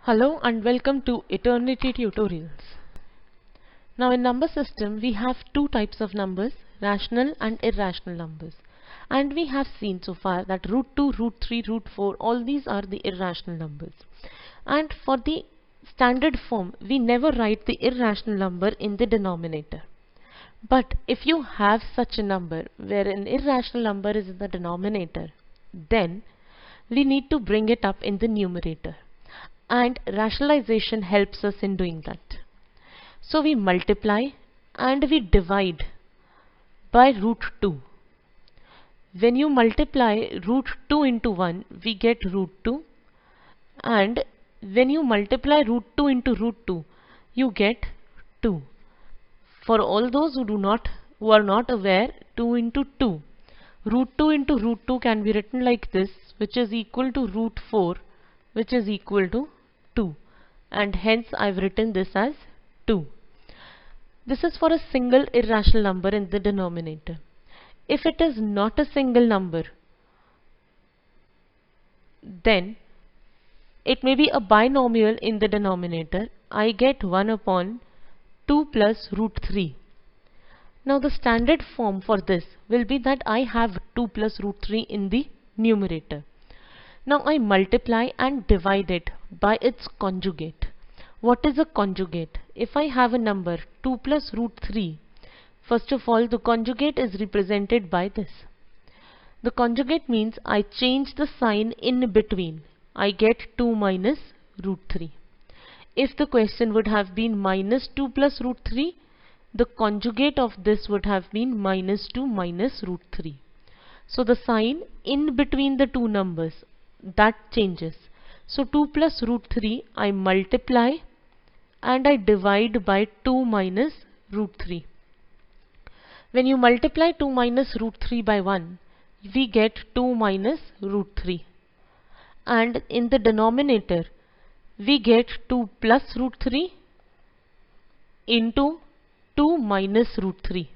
Hello and welcome to Eternity Tutorials. Now in number system we have two types of numbers, rational and irrational numbers. And we have seen so far that root 2, root 3, root 4, all these are the irrational numbers. And for the standard form, we never write the irrational number in the denominator. But if you have such a number where an irrational number is in the denominator, then we need to bring it up in the numerator. And rationalization helps us in doing that. So we multiply and we divide by root 2. When you multiply root 2 into 1, we get root 2, and when you multiply root 2 into root 2, you get 2. For all those who are not aware, 2 into 2. Root 2 into root 2 can be written like this, which is equal to root 4, which is equal to 2, and hence I've written this as 2. This is for a single irrational number in the denominator. If it is not a single number, then it may be a binomial in the denominator. I get 1 upon 2 plus root 3. Now the standard form for this will be that I have 2 plus root 3 in the numerator. Now I multiply and divide it by its conjugate. What is a conjugate? If I have a number 2 plus root 3, first of all the conjugate is represented by this. The conjugate means I change the sign in between. I get 2 minus root 3. If the question would have been minus 2 plus root 3, the conjugate of this would have been minus 2 minus root 3. So the sign in between the two numbers, that changes. So 2 plus root 3 I multiply and I divide by 2 minus root 3. When you multiply 2 minus root 3 by 1, we get 2 minus root 3. And in the denominator, we get 2 plus root 3 into 2 minus root 3.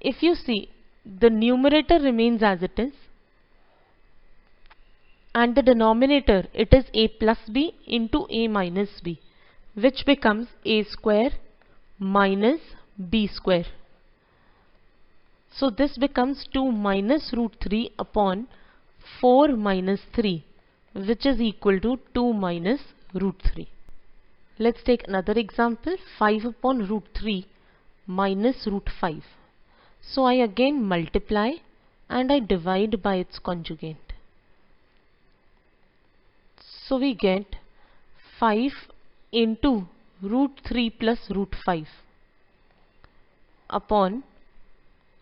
If you see, the numerator remains as it is, and the denominator, it is a plus b into a minus b, which becomes a square minus b square. So this becomes 2 minus root 3 upon 4 minus 3, which is equal to 2 minus root 3. Let's take another example, 5 upon root 3 minus root 5. So I again multiply and I divide by its conjugate. So we get 5 into root 3 plus root 5 upon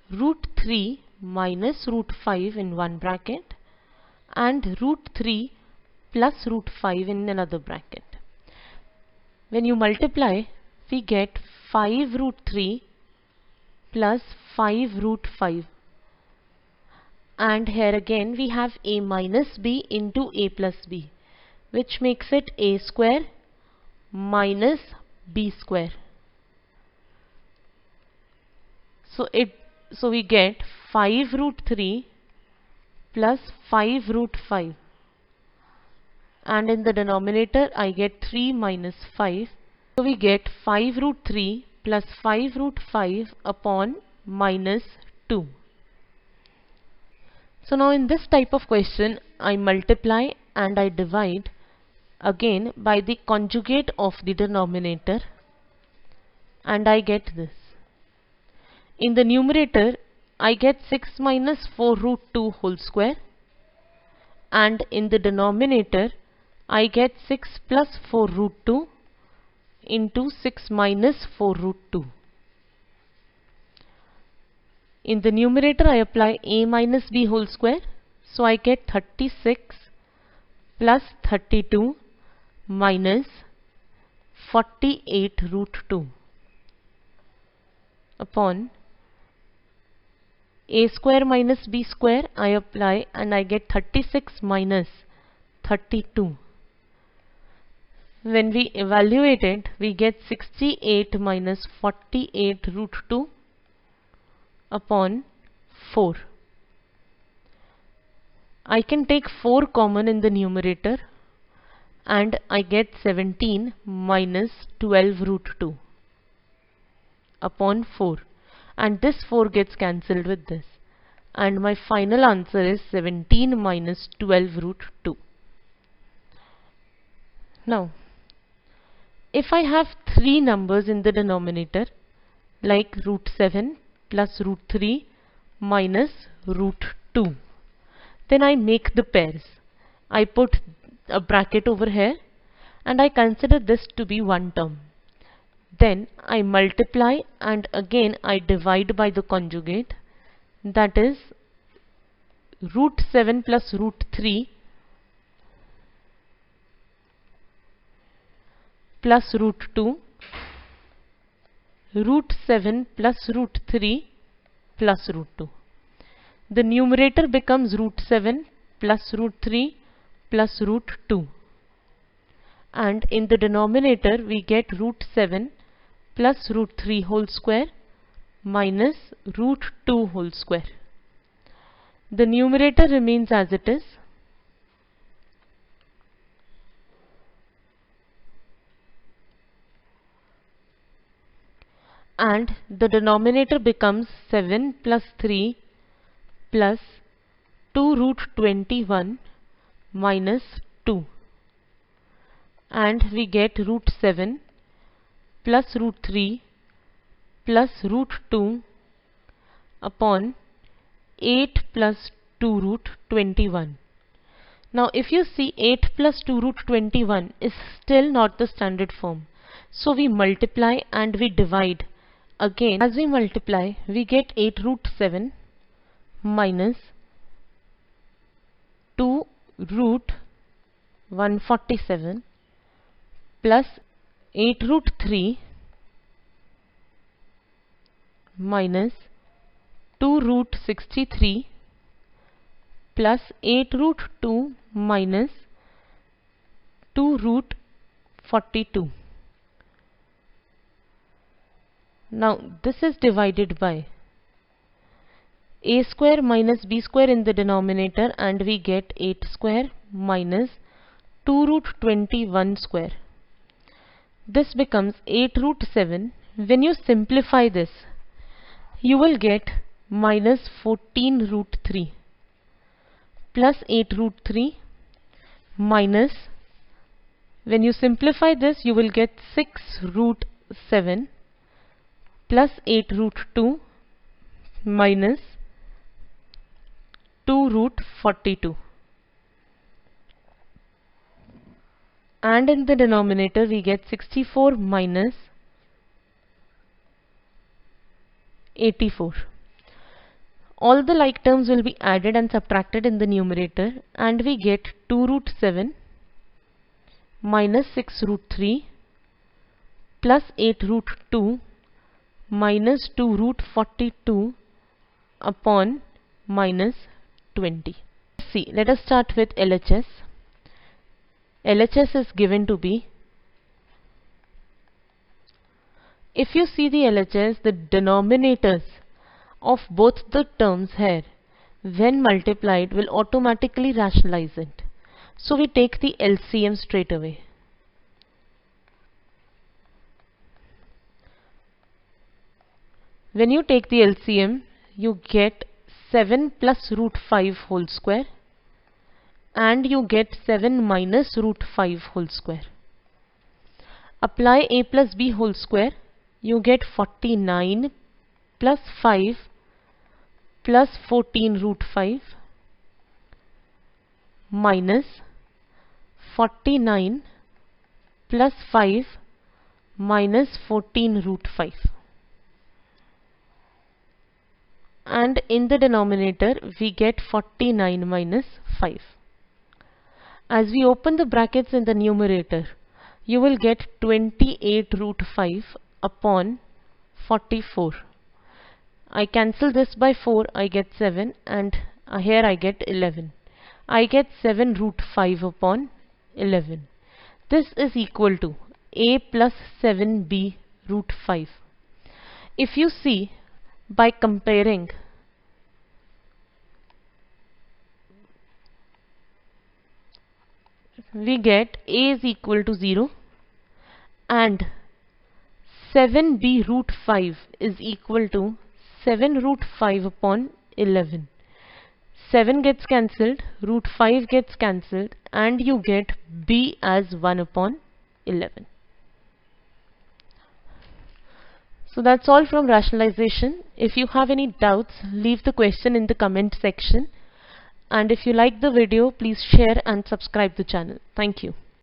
root 3 minus root 5 in one bracket and root 3 plus root 5 in another bracket. When you multiply, we get 5 root 3 plus 5 root 5. And here again we have a minus b into a plus b, which makes it a square minus b square. So we get 5 root 3 plus 5 root 5, and in the denominator I get 3 minus 5. So we get 5 root 3 plus 5 root 5 upon minus 2. So now in this type of question, I multiply and I divide again by the conjugate of the denominator, and I get this. In the numerator, I get 6 minus 4 root 2 whole square, and in the denominator, I get 6 plus 4 root 2 into 6 minus 4 root 2. In the numerator, I apply a minus b whole square, so I get 36 plus 32 minus 48 root 2 upon a square minus b square. I apply and I get 36 minus 32. When we evaluate it, we get 68 minus 48 root 2 upon 4. I can take 4 common in the numerator and I get 17 minus 12 root 2 upon 4, and this 4 gets cancelled with this, and my final answer is 17 minus 12 root 2. Now, if I have 3 numbers in the denominator, like root 7 plus root 3 minus root 2, then I make the pairs. I put a bracket over here and I consider this to be one term. Then I multiply and again I divide by the conjugate, that is root 7 plus root 3 plus root 2, root 7 plus root 3 plus root 2. The numerator becomes root 7 plus root 3 plus root 2, and in the denominator we get root 7 plus root 3 whole square minus root 2 whole square. The numerator remains as it is, and the denominator becomes 7 plus 3 plus 2 root 21 minus 2, and we get root 7 plus root 3 plus root 2 upon 8 plus 2 root 21. Now if you see, 8 plus 2 root 21 is still not the standard form, so we multiply and we divide. Again, as we multiply, we get 8 root 7 minus 2 root 147 plus 8 root 3 minus 2 root 63 plus 8 root 2 minus 2 root 42. Now this is divided by a square minus b square in the denominator, and we get 8 square minus 2 root 21 square. This becomes 8 root 7. When you simplify this, you will get minus 14 root 3 plus 8 root 3 minus, when you simplify this, you will get 6 root 7 plus 8 root 2 minus 2 root 42. And in the denominator we get 64 minus 84. All the like terms will be added and subtracted in the numerator, and we get 2 root 7 minus 6 root 3 plus 8 root 2 minus 2 root 42 upon minus 20. See, let us start with LHS. LHS is given to be, if you see the LHS, the denominators of both the terms here, when multiplied, will automatically rationalize it. So we take the LCM straight away. When you take the LCM, you get 7 plus root 5 whole square, and you get 7 minus root 5 whole square. Apply a plus b whole square, you get 49 plus 5 plus 14 root 5 minus 49 plus 5 minus 14 root 5. And in the denominator we get 49 minus 5. As we open the brackets in the numerator, you will get 28 root 5 upon 44. I cancel this by 4, I get 7, and here I get 11. I get 7 root 5 upon 11. This is equal to a plus 7b root 5. If you see, by comparing we get a is equal to 0 and 7b root 5 is equal to 7 root 5 upon 11. 7 gets cancelled, root 5 gets cancelled, and you get b as 1 upon 11. So that's all from rationalization. If you have any doubts, leave the question in the comment section. And if you like the video, please share and subscribe the channel. Thank you.